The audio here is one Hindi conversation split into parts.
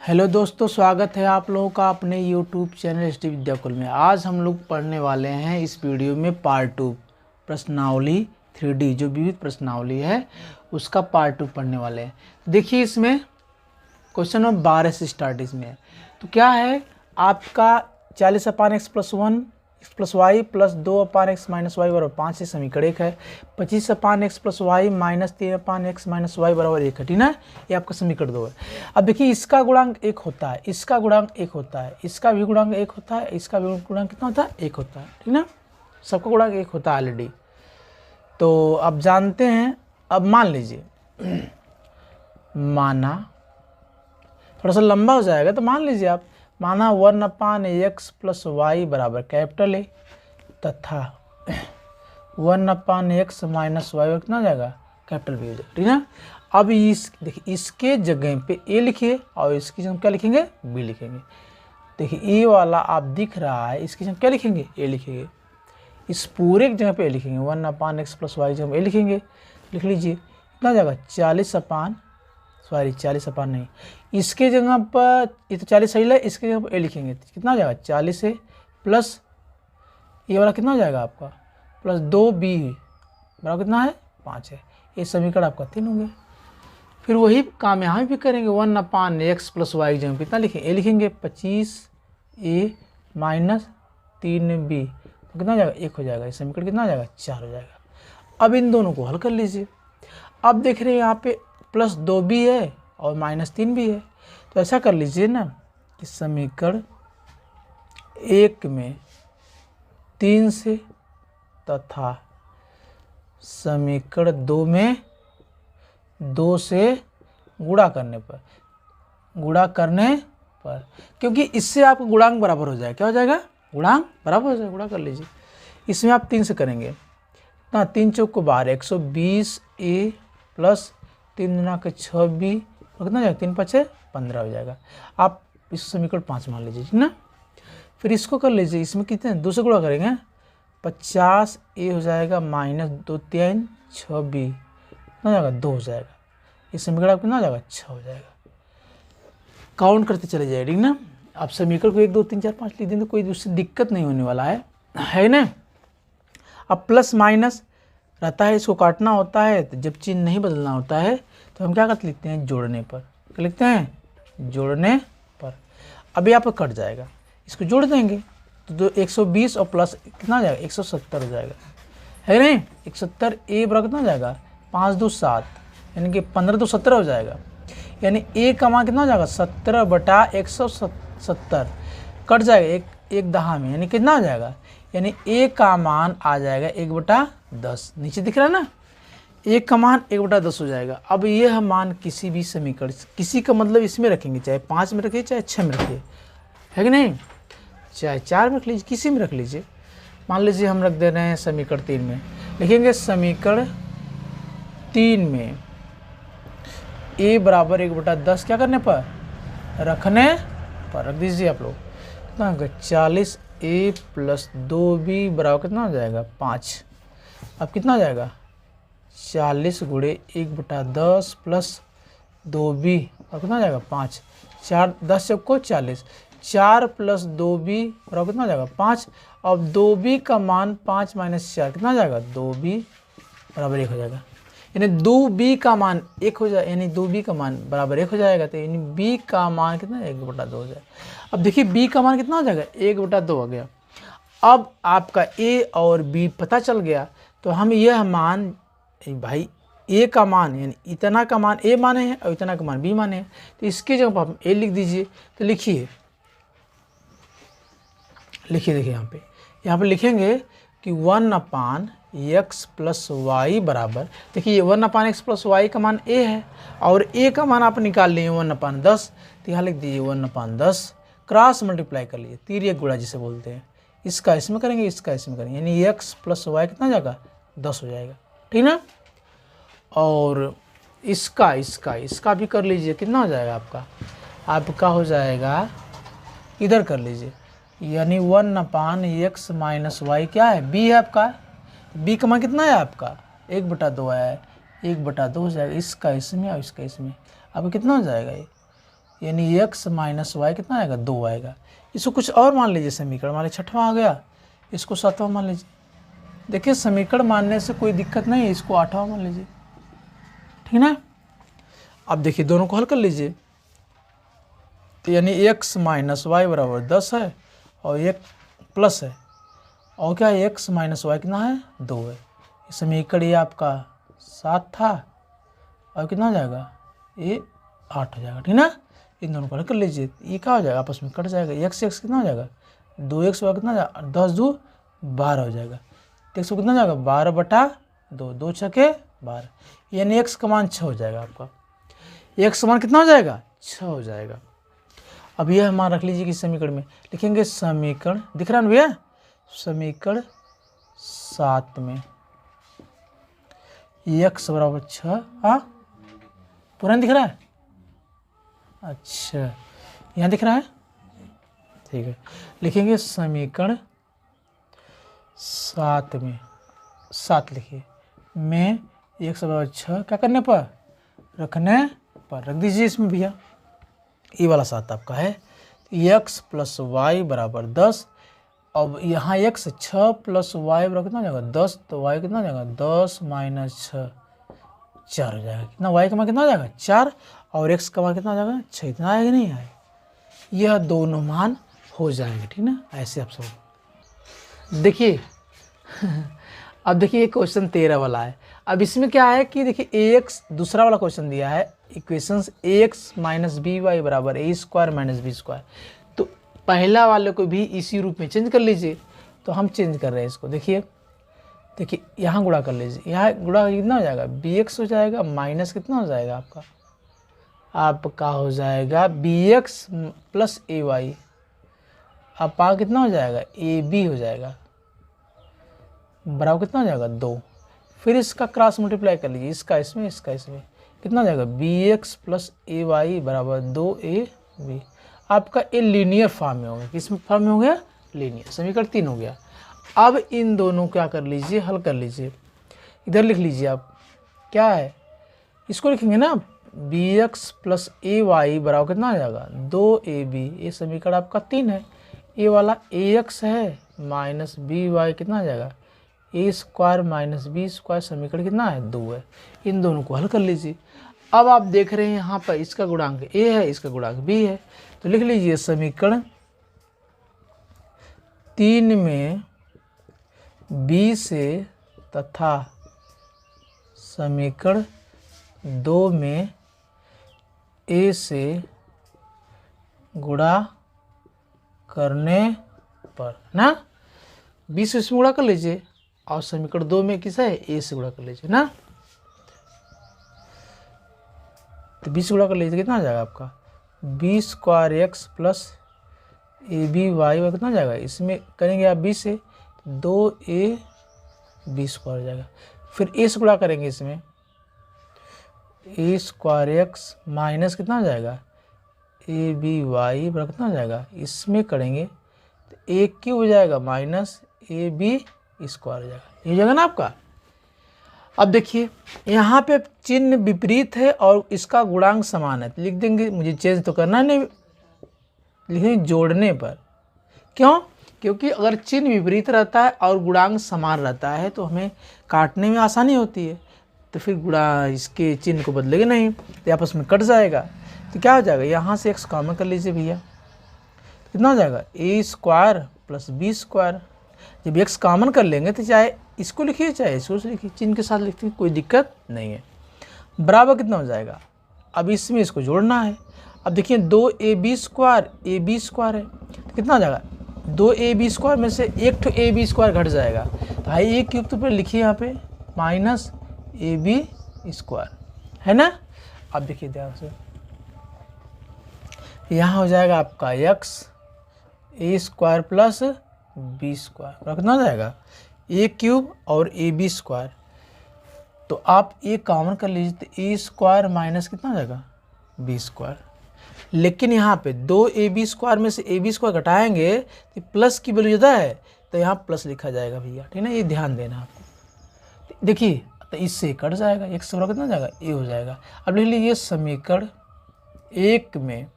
हेलो दोस्तों, स्वागत है आप लोगों का अपने YouTube चैनल एसटी विद्याकुल में। आज हम लोग पढ़ने वाले हैं इस वीडियो में पार्ट 2 प्रश्नावली 3D जो विविध प्रश्नावली है उसका पार्ट 2 पढ़ने वाले हैं। देखिए इसमें क्वेश्चन नंबर 12 से स्टार्ट इसमें है। तो क्या है आपका 40/x+1 x+y प्लस 2/x-y बराबर 5 है, समीकरण 1 है। 25/x+y माइनस 3/x-y बराबर 1 है, ठीक है। ये आपका समीकरण 2 है। अब देखिए इसका गुणांक 1 होता है, इसका गुणांक 1 होता है, इसका भी गुणांक 1 होता है, इसका भी गुणांक कितना होता है 1 होता है, ठीक ना। सबका गुणांक 1 होता है ऑलरेडी। तो अब जानते हैं। अब मान लीजिए माना थोड़ा सा लंबा हो जाएगा तो मान लीजिए आप माना 1/x+y बराबर कैपिटल ए तथा 1/x-y कितना हो जाएगा कैपिटल बी हो जाएगा, ठीक है। अब देखिए इसके जगह पे ए लिखिए और इसकी जगह क्या लिखेंगे बी लिखेंगे। देखिए ए वाला आप दिख रहा है, इसकी जगह क्या लिखेंगे ए लिखेंगे। इस पूरे की जगह पे ए लिखेंगे, 1/x+y जगह ए लिखेंगे। लिख लीजिए कितना हो जाएगा 40 नहीं, इसके जगह पर ये तो 40 सही है, इसके जगह पर ए लिखेंगे कितना हो जाएगा 40 है प्लस ये वाला कितना हो जाएगा आपका प्लस 2b बराबर कितना है 5 है। ये समीकरण आपका 3 हो गया। फिर वही काम यहाँ भी करेंगे, 1/x+y जगह कितना लिखेंगे ए लिखेंगे 25a माइनस 3b तो कितना हो जाएगा 1 हो जाएगा। ये समीकरण कितना हो जाएगा 4 हो जाएगा। अब इन दोनों को हल कर लीजिए। अब देख रहे हैं यहाँ पे प्लस 2b है और माइनस 3b है, तो ऐसा कर लीजिए ना कि समीकरण 1 में 3 से तथा समीकरण 2 में 2 से गुणा करने पर क्योंकि इससे आपका गुणांक बराबर हो जाएगा। क्या हो जाएगा गुणांक बराबर हो जाएगा। गुणा कर लीजिए, इसमें आप 3 से करेंगे ना, 3 चौक को 12 120a प्लस 3 गुना के 6b और कितना हो जाएगा 3 5 15 हो जाएगा। आप इस समीकरण 5 मान लीजिए, ठीक ना। फिर इसको कर लीजिए, इसमें कितने 2 से गुणा करेंगे 50a हो जाएगा माइनस 2 3 6b कितना हो जाएगा 2 हो जाएगा। इस समीकरण कितना हो जाएगा 6 हो जाएगा। काउंट करते चले जाए, ठीक ना। आप समीकरण को 1 2 3 4 5 लिख दें तो कोई उससे दिक्कत नहीं होने वाला है ना। अब प्लस माइनस रहता है, इसको काटना होता है तो जब चिन्ह नहीं बदलना होता है तो हम क्या करते लिखते हैं जोड़ने पर। क्या लिखते हैं जोड़ने पर। अभी यहाँ पर कट जाएगा, इसको जोड़ देंगे तो 120 और प्लस कितना हो जाएगा 170 हो जाएगा, है नहीं। 170a बराबर कितना हो जाएगा 5 2 7 यानी कि 15 2 17 हो जाएगा। यानी a का मान कितना हो जाएगा 70/170 कट जाएगा एक दहा में, यानी कितना हो जाएगा यानी a का मान आ जाएगा 1/10। नीचे दिख रहा है ना, a का मान 1/10 हो जाएगा। अब यह मान किसी भी समीकरण, किसी का मतलब इसमें रखेंगे, चाहे 5 में रखिए चाहे 6 में रखिए, है कि नहीं, चाहे 4 में रख लीजिए, किसी में रख लीजिए। मान लीजिए हम रख दे रहे हैं समीकरण 3 में, लिखेंगे समीकरण 3 में a बराबर 1/10 क्या करने पर रखने पर रख दीजिए आप लोग। कितना होगा 40a प्लस 2b बराबर कितना हो जाएगा 5। अब कितना हो जाएगा 40 गुणे 1/10 प्लस 2b और कितना हो जाएगा 5 4 10 को 40 4 प्लस 2b बराबर कितना हो जाएगा 5। अब 2b का मान 5 माइनस 4 कितना हो जाएगा 2b बराबर 1 हो जाएगा। यानी 2b का मान 1 हो जाएगा, यानी 2b का मान बराबर 1 हो जाएगा। तो यानी b का मान कितना 1/2 हो जाएगा। अब देखिए b का मान कितना हो जाएगा 1/2 हो गया। अब आपका a और b पता चल गया तो हम यह मान भाई a का मान यानी इतना का मान a माने हैं और इतना का मान b माने हैं, तो इसके जगह पर आप a लिख दीजिए। तो लिखिए देखिए यहाँ पे लिखेंगे कि 1/x+y बराबर, देखिए 1/x+y का मान a है और a का मान आप निकाल लिए 1/10, तो यहाँ लिख दीजिए 1/10 क्रॉस मल्टीप्लाई कर लीजिए, तिर्यक गुणा जिसे बोलते हैं। इसका इसमें करेंगे, इसका इसमें करेंगे, यानी x+y कितना हो जाएगा 10 हो जाएगा, ठीक ना। और इसका भी कर लीजिए, कितना हो जाएगा आपका हो जाएगा, इधर कर लीजिए, यानी 1/x-y क्या है b है आपका, b का मान कितना है आपका 1/2 है, 1/2 हो जाएगा। इसका इसमें और इसका इसमें अब कितना हो जाएगा ये यानी x माइनस वाई कितना आएगा 2 आएगा। इसको कुछ और मान लीजिए समीकरण, मान लीजिए 6वां आ गया, इसको 7वां मान लीजिए। देखिए समीकरण मानने से कोई दिक्कत नहीं है, इसको 8वां मान लीजिए, ठीक ना। अब देखिए दोनों को हल कर लीजिए, तो यानी x माइनस वाई बराबर 10 है और एक प्लस है, और क्या है x माइनस वाई कितना है 2 है। समीकरण ये आपका 7 था और कितना हो जाएगा ये 8 हो जाएगा, ठीक ना। इन दोनों को हल कर लीजिए, ये क्या हो जाएगा आपस में कट जाएगा, x कितना हो जाएगा 2x वाई कितना हो जाएगा 10 2 12 हो जाएगा। तो x कितना हो जाएगा 12/2, 2 छके 12, यानी x का मान 6 हो जाएगा आपका। x का मान कितना हो जाएगा 6 हो जाएगा। अब यह मान रख लीजिए कि समीकरण में लिखेंगे, समीकरण दिख रहा है ना भैया, समीकरण 7 में x बराबर 6, हाँ पूरा दिख रहा है, अच्छा यहाँ दिख रहा है, ठीक है। लिखेंगे समीकरण 7 में, 7 लिखिए में x बराबर 6 क्या करने पर, रखने पर रख दीजिए इसमें भैया, ये वाला 7 आपका है। x प्लस वाई बराबर 10, अब यहाँ x 6 प्लस वाई बराबर कितना हो जाएगा 10, तो y कितना हो जाएगा 10 माइनस 6 4 हो जाएगा। कितना y का मान कितना हो जाएगा 4, और x का मान कितना हो जाएगा 6, इतना आएगा नहीं आए, यह दोनों मान हो जाएंगे, ठीक ना। ऐसे आप सब देखिए अब देखिए ये क्वेश्चन 13 वाला है। अब इसमें क्या है कि देखिए ax दूसरा वाला क्वेश्चन दिया है, equations ax minus B Y बराबर a square minus B square, तो पहला वाले को भी इसी रूप में चेंज कर लीजिए। तो हम चेंज कर रहे हैं इसको, देखिए यहाँ गुणा कर लीजिए, यहाँ गुणा कितना हो जाएगा bx हो जाएगा, माइनस कितना हो जाएगा आपका हो जाएगा bx प्लस ए वाई, आपका कितना हो जाएगा ए बी हो जाएगा, बराबर कितना हो जाएगा 2। फिर इसका क्रॉस मल्टीप्लाई कर लीजिए, इसका इसमें इसका इसमें, कितना हो जाएगा bx प्लस ए वाई बराबर 2ab। आपका ये लीनियर फॉर्म में हो गया, किस फॉर्म में हो गया लीनियर, समीकरण 3 हो गया। अब इन दोनों क्या कर लीजिए, हल कर लीजिए, इधर लिख लीजिए आप क्या है, इसको लिखेंगे ना bx प्लस ए वाई बराबर कितना हो जाएगा 2ab, ये समीकरण आपका 3 है। ये वाला ax है माइनस बी वाई कितना हो जाएगा ए स्क्वायर माइनस बी स्क्वायर, समीकरण कितना है 2 है। इन दोनों को हल कर लीजिए। अब आप देख रहे हैं यहाँ पर इसका गुणांक a है, इसका गुणांक b है, तो लिख लीजिए समीकरण 3 में b से तथा समीकरण 2 में a से गुणा करने पर ना, b से इसमें गुणा कर लीजिए, और समीकरण 2 में किस है a से गुणा कर लीजिए ना, तो b से गुणा कर लीजिए, कितना आ जाएगा आपका b square X plus A B Y कितना हो जाएगा, इसमें करेंगे आप b से 2ab स्क्वायर हो जाएगा। फिर a से गुणा करेंगे इसमें ए स्क्वायर एक्स माइनस कितना हो जाएगा ए बी वाई बराबर कितना हो जाएगा, इसमें करेंगे तो a क्यूब हो जाएगा माइनस ए बी स्क्वायर हो जाएगा, ये हो जाएगा ना आपका। अब देखिए यहाँ पे चिन्ह विपरीत है और इसका गुणांक समान है, तो लिख देंगे, मुझे चेंज तो करना नहीं, लिखेंगे जोड़ने पर। क्यों, क्योंकि अगर चिन्ह विपरीत रहता है और गुणांक समान रहता है तो हमें काटने में आसानी होती है, तो फिर गुणा इसके चिन्ह को बदलेंगे नहीं, तो आपस में कट जाएगा। तो क्या हो जाएगा, यहाँ से x कॉमन कर लीजिए भैया, तो कितना हो जाएगा ए स्क्वायर प्लस बी स्क्वायर। जब x कॉमन कर लेंगे तो चाहे इसको लिखिए चाहे इसको लिखिए, चिन्ह के साथ लिखते हैं, कोई दिक्कत नहीं है। बराबर कितना हो जाएगा, अब इसमें इसको जोड़ना है। अब देखिए 2ab square A B square है, तो कितना हो जाएगा 2ab स्क्वायर में से एक तो ए बी स्क्वायर घट जाएगा, तो भाई एक क्यूब तो लिखिए यहाँ पे माइनस ए बी स्क्वायर है ना। अब देखिए ध्यान से, यहाँ हो जाएगा आपका x ए स्क्वायर प्लस बी स्क्वायर, कितना हो जाएगा ए क्यूब और ए बी स्क्वायर, तो आप ए कॉमन कर लीजिए, तो ए स्क्वायर माइनस कितना हो जाएगा बी स्क्वायर। लेकिन यहाँ पे 2ab स्क्वायर में से ए बी स्क्वायर घटाएंगे तो प्लस की वैल्यू ज़्यादा है, तो यहाँ प्लस लिखा जाएगा भैया, ठीक है ना, ये ध्यान देना आपको। देखिए तो इससे कट जाएगा, x बराबर कितना हो जाएगा ए हो जाएगा। अब लिख लीजिए समीकरण 1 में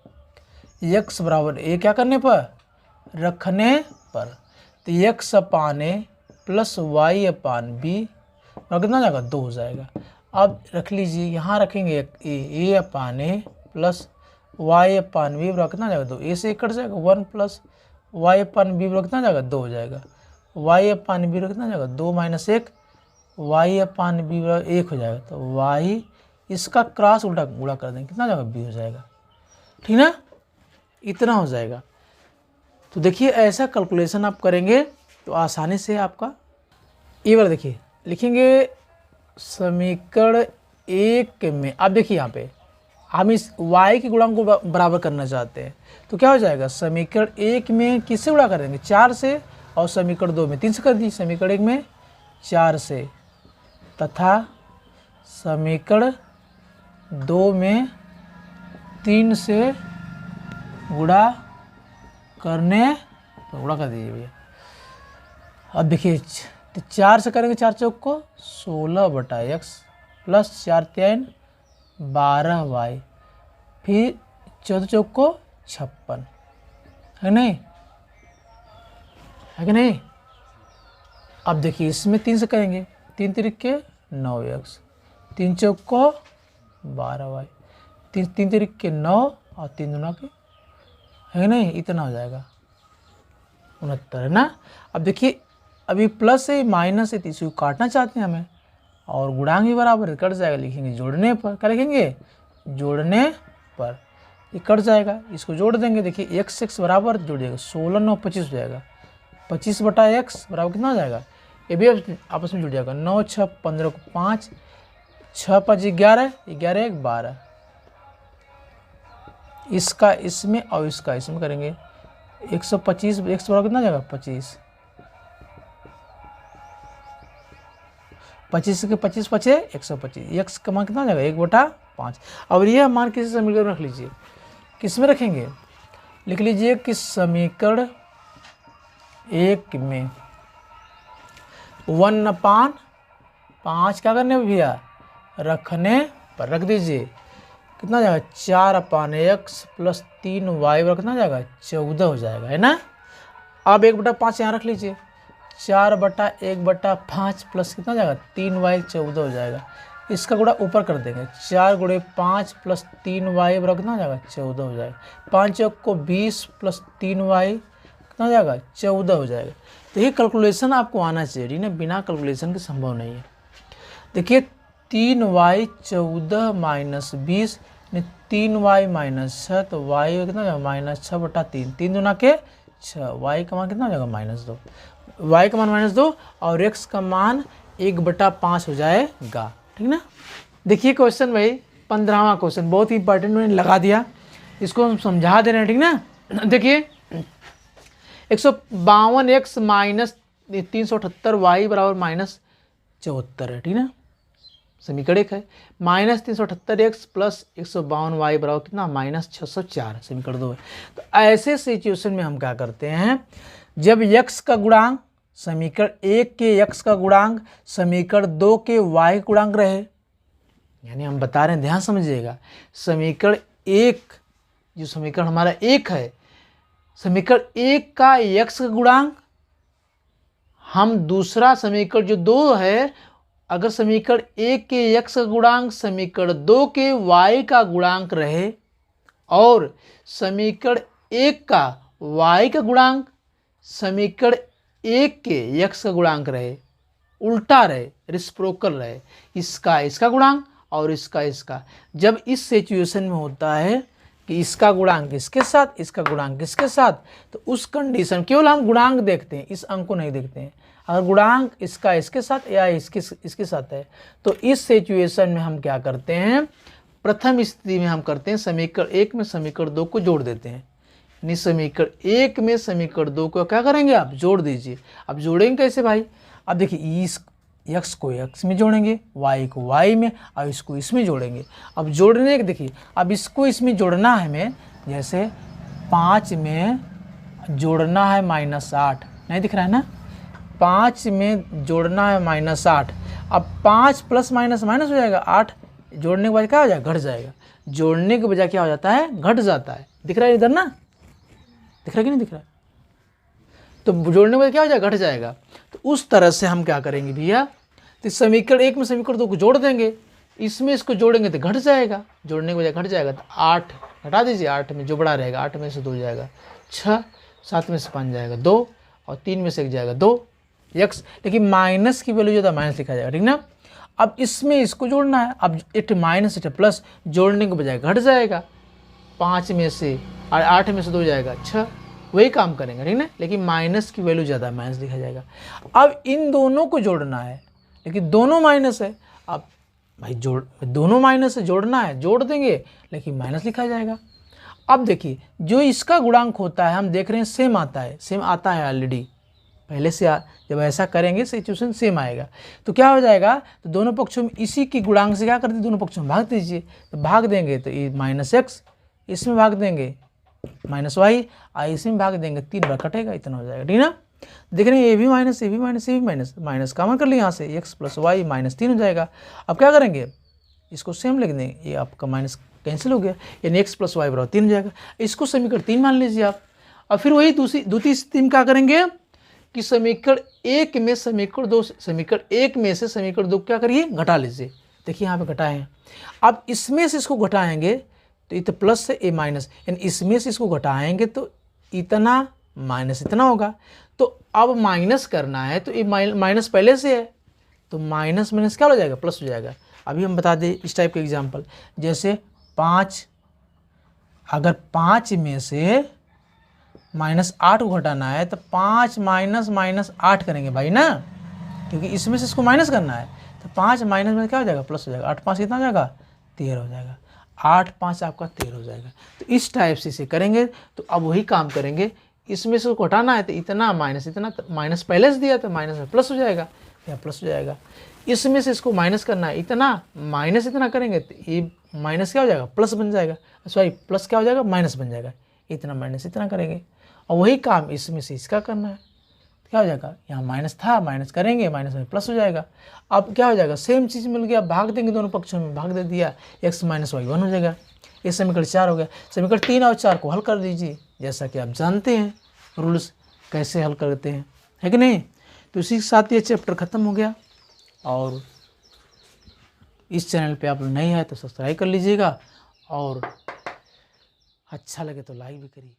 x बराबर a क्या करने पर, रखने पर। तो x अपान ए प्लस वाई अपान बी और कितना जाएगा 2 हो जाएगा। अब रख लीजिए यहाँ रखेंगे ए अपान ए प्लस वाई अपान बी बराबर कितना जाएगा 2, ए से कट जाएगा 1 प्लस वाई अपान बी बराबर कितना जाएगा 2 हो जाएगा। वाई अपान बी बराबर कितना जाएगा 2 माइनस 1, वाई अपान बी बराबर 1 हो जाएगा। तो वाई इसका क्रॉस उल्टा गुणा कर देंगे कितना जाएगा बी हो जाएगा, ठीक ना, इतना हो जाएगा। तो देखिए ऐसा कैलकुलेशन आप करेंगे तो आसानी से आपका ये वाला देखिए लिखेंगे समीकरण 1 में। अब देखिए यहाँ पे हम इस y के गुणांक को बराबर करना चाहते हैं तो क्या हो जाएगा, समीकरण 1 में किससे गुणा करेंगे 4 से, और समीकरण 2 में 3 से कर दी। समीकरण 1 में 4 से तथा समीकरण 2 में 3 से गुणा करने तो गुणा कर दीजिए भैया। अब देखिए तो 4 से करेंगे 4 चौक को 16/x प्लस 4 3 12y फिर 14 चौक को 56 है नहीं, है कि नहीं। अब देखिए इसमें 3 से करेंगे 3 तिरिके 9x 3 चौक को 12y 3 तिरिके 9 और 3 दूना के है नहीं, इतना हो जाएगा 69 है ना। अब देखिए अभी प्लस है माइनस है तो इसको काटना चाहते हैं हमें, और गुणांक भी बराबर कट जाएगा, लिखेंगे जोड़ने पर, क्या लिखेंगे जोड़ने पर, ये कट जाएगा, इसको जोड़ देंगे। देखिए x बराबर जोड़ जाएगा 16 9 25 हो जाएगा, 25/x बराबर कितना हो जाएगा, ये भी आपस में जुड़ जाएगा 9 6 15 को 5 6 5 11 11 1 12, इसका इसमें और इसका इसमें करेंगे 125 x बराबर कितना जाएगा 25 25 के 25 पचे 125, x का मान कितना हो जाएगा 1/5। अब यह मान किसी समीकरण में रख लीजिए, किस में रखेंगे, लिख लीजिए कि समीकरण 1 में 1/5 क्या करने भैया रखने पर, रख दीजिए कितना जाएगा 4/x प्लस 3y बराबर कितना जाएगा 14 हो जाएगा, है ना। अब 1/5 यहाँ रख लीजिए 4/1/5 प्लस कितना जाएगा 3y 14 हो जाएगा। इसका गुणा ऊपर कर देंगे 4 × 5 प्लस 3y बराबर कितना हो जाएगा 14 हो जाएगा। 5 चौक को 20 प्लस 3y कितना हो जाएगा 14 हो जाएगा। तो ये कैलकुलेशन आपको आना चाहिए ना, बिना कैलकुलेशन के संभव नहीं है। देखिए 3y 14 माइनस 20 3y माइनस 6 तो y कितना हो जाएगा -6/3 3 दूना के 6, y का मान कितना हो जाएगा -2, y का मान -2 और x का मान 1/5 हो जाएगा, ठीक ना। देखिए क्वेश्चन भाई 15वां क्वेश्चन बहुत ही इंपॉर्टेंट मैंने लगा दिया, इसको हम समझा दे रहे हैं, ठीक ना। देखिए 152x माइनस 378y बराबर -74 है, ठीक ना। समीकरण 1 है -378x प्लस 152y बराबर कितना -604, समीकरण 2 है। तो ऐसे सिचुएशन में हम क्या करते हैं, जब x का गुणांक समीकरण 1 के x का गुणांक समीकरण 2 के y का गुणांक रहे, यानी हम बता रहे हैं ध्यान समझिएगा, समीकरण 1 जो समीकरण हमारा 1 है, समीकरण 1 का x का गुणांक हम दूसरा समीकरण जो 2 है, अगर समीकरण 1 के x का गुणांक समीकरण 2 के y का गुणांक रहे और समीकरण 1 का y का गुणांक समीकरण 1 के x का गुणांक रहे, उल्टा रहे, रेसिप्रोकल रहे, इसका गुणांक और इसका, जब इस सिचुएशन में होता है कि इसका गुणांक इसके साथ इसका गुणांक इसके साथ, तो उस कंडीशन केवल हम गुणांक देखते हैं, इस अंक को नहीं देखते हैं। अगर गुणांक इसका इसके साथ या इसके साथ है तो इस सिचुएशन में हम क्या करते हैं, प्रथम स्थिति में हम करते हैं समीकरण 1 में समीकरण 2 को जोड़ देते हैं, यानी समीकरण 1 में समीकरण 2 को क्या करेंगे आप जोड़ दीजिए। अब जोड़ेंगे कैसे भाई, अब देखिए इस x को x में जोड़ेंगे, y को y में और इसको इसमें जोड़ेंगे। अब जोड़ने के देखिए, अब इसको इसमें जोड़ना है हमें, जैसे 5 में जोड़ना है -8, नहीं दिख रहा है ना, 5 में जोड़ना है -8। अब 5 प्लस माइनस माइनस हो जाएगा 8, जोड़ने के बाद क्या हो जाएगा घट जाएगा, जोड़ने के बजाय क्या हो जाता है घट जाता है, दिख रहा है इधर ना, दिख रहा है कि नहीं दिख रहा है? तो जोड़ने में क्या हो जाएगा, घट जाएगा। तो उस तरह से हम क्या करेंगे भैया, तो समीकरण एक में समीकरण दो को जोड़ देंगे, इसमें इसको जोड़ेंगे तो घट जाएगा, जोड़ने की वजह घट जाएगा। तो 8 घटा दीजिए, 8 में जो बड़ा रहेगा, 8 में से 2 जाएगा 6, 7 में से 5 जाएगा 2, और 3 में से 1 जाएगा 2 x। लेकिन माइनस की वैल्यू ज़्यादा माइनस लिखा जाएगा, ठीक ना। अब इसमें इसको जोड़ना है, अब इट माइनस इट प्लस, जोड़ने के बजाय घट जाएगा, 5 में से 8 में से 2 जाएगा 6, वही काम करेंगे, ठीक ना। लेकिन माइनस की वैल्यू ज़्यादा माइनस लिखा जाएगा। अब इन दोनों को जोड़ना है, लेकिन दोनों माइनस है। अब भाई दोनों माइनस से जोड़ना है, जोड़ देंगे, लेकिन माइनस लिखा जाएगा। अब देखिए जो इसका गुणांक होता है, हम देख रहे हैं सेम आता है, सेम आता है ऑलरेडी पहले से। जब ऐसा करेंगे सिचुएशन सेम आएगा, तो क्या हो जाएगा, तो दोनों पक्षों में इसी की गुणांक से क्या करते हैं, दोनों पक्षों में भाग दीजिए। तो भाग देंगे तो ये -x, इसमें भाग देंगे -y, और इसमें भाग देंगे, 3 बार कटेगा, इतना हो जाएगा, ठीक ना। देख रहे हैं ये भी माइनस, ये भी माइनस, ये भी माइनस, माइनस कॉमन कर लिया यहाँ से, x + y -3 हो जाएगा। अब क्या करेंगे, इसको सेम लिख देंगे, ये आपका माइनस कैंसिल हो गया, यानी x + y = 3 हो जाएगा। इसको समीकरण 3 मान लीजिए आप। और फिर वही द्वितीय स्थिति में क्या करेंगे कि समीकरण 1 में समीकरण 2 से समीकरण 2 क्या करिए, घटा लीजिए। देखिए यहाँ पे घटाए हैं। अब इसमें से इसको घटाएंगे तो इतना प्लस से ए माइनस, यानी इसमें से इसको घटाएंगे तो इतना माइनस इतना होगा। तो अब माइनस करना है, तो ये माइनस पहले से है, तो माइनस माइनस क्या हो जाएगा, प्लस हो जाएगा। अभी हम बता दें इस टाइप के एग्जाम्पल, जैसे 5, अगर 5 में से -8 को घटाना है तो 5 - -8 करेंगे भाई ना, क्योंकि इसमें से इसको माइनस करना है। तो 5 माइनस में क्या हो जाएगा, प्लस हो जाएगा। 8 5 कितना हो जाएगा, 13 हो जाएगा। 8 5 आपका 13 हो जाएगा। तो इस टाइप से इसे करेंगे। तो अब वही काम करेंगे, इसमें से उसको हटाना है तो इतना माइनस इतना, माइनस पहले से दिया तो माइनस में प्लस हो जाएगा, या प्लस हो जाएगा। इसमें से इसको माइनस करना है, इतना माइनस इतना करेंगे तो ये माइनस क्या हो जाएगा, प्लस बन जाएगा, सॉरी प्लस क्या हो जाएगा, माइनस बन जाएगा। इतना माइनस इतना करेंगे, और वही काम इसमें से इसका करना है। क्या हो जाएगा, यहाँ माइनस था, माइनस करेंगे, माइनस में प्लस हो जाएगा। अब क्या हो जाएगा, सेम चीज़ मिल गया, भाग देंगे दोनों पक्षों में, भाग दे दिया, x - y 1 हो जाएगा। ये समीकरण 4 हो गया। समीकरण 3 और 4 को हल कर दीजिए, जैसा कि आप जानते हैं रूल्स कैसे हल करते हैं, है कि नहीं। तो इसी के साथ ये चैप्टर ख़त्म हो गया। और इस चैनल पे आप लोग नए हैं तो सब्सक्राइब कर लीजिएगा, और अच्छा लगे तो लाइक भी करिए।